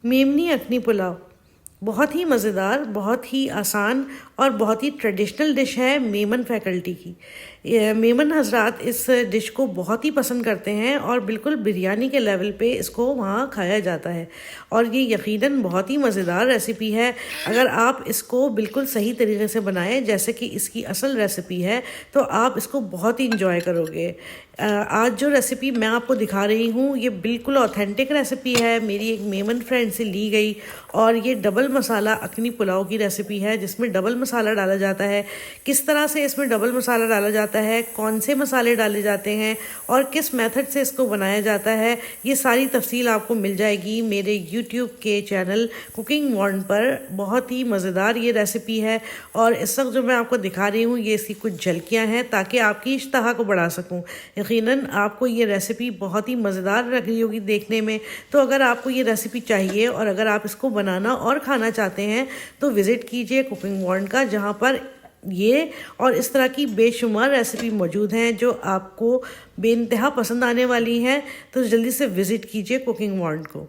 मेमनी अखनी पुलाव बहुत ही मज़ेदार, बहुत ही आसान और बहुत ही ट्रेडिशनल डिश है मेमन फैकल्टी की। मेमन हजरात इस डिश को बहुत ही पसंद करते हैं और बिल्कुल बिरयानी के लेवल पे इसको वहाँ खाया जाता है। और ये यकीनन बहुत ही मज़ेदार रेसिपी है। अगर आप इसको बिल्कुल सही तरीके से बनाएं जैसे कि इसकी असल रेसिपी है तो आप इसको बहुत ही इंजॉय करोगे। आज जो रेसिपी मैं आपको दिखा रही हूँ ये बिल्कुल ऑथेंटिक रेसिपी है, मेरी एक मेमन फ्रेंड से ली गई। और ये डबल मसाला अखनी पुलाव की रेसिपी है जिसमें डबल मसाला डाला जाता है। किस तरह से इसमें डबल मसाला डाला जाता है, कौन से मसाले डाले जाते हैं और किस मेथड से इसको बनाया जाता है, ये सारी तफसील आपको मिल जाएगी मेरे यूट्यूब के चैनल कुकिंग वॉर्न पर। बहुत ही मज़ेदार ये रेसिपी है और इस वक्त जो मैं आपको दिखा रही हूँ ये इसकी कुछ झलकियाँ हैं ताकि आपकी इश्तहा को बढ़ा सकूँ। यकीनन आपको ये रेसिपी बहुत ही मज़ेदार लग रही होगी देखने में। तो अगर आपको ये रेसिपी चाहिए और अगर आप इसको बनाना और खाना चाहते हैं तो विज़िट कीजिए कुकिंग वॉर्न का, जहाँ पर ये और इस तरह की बेशुमार रेसिपी मौजूद हैं जो आपको बेइंतहा पसंद आने वाली हैं। तो जल्दी से विज़िट कीजिए कुकिंग वॉर्न को।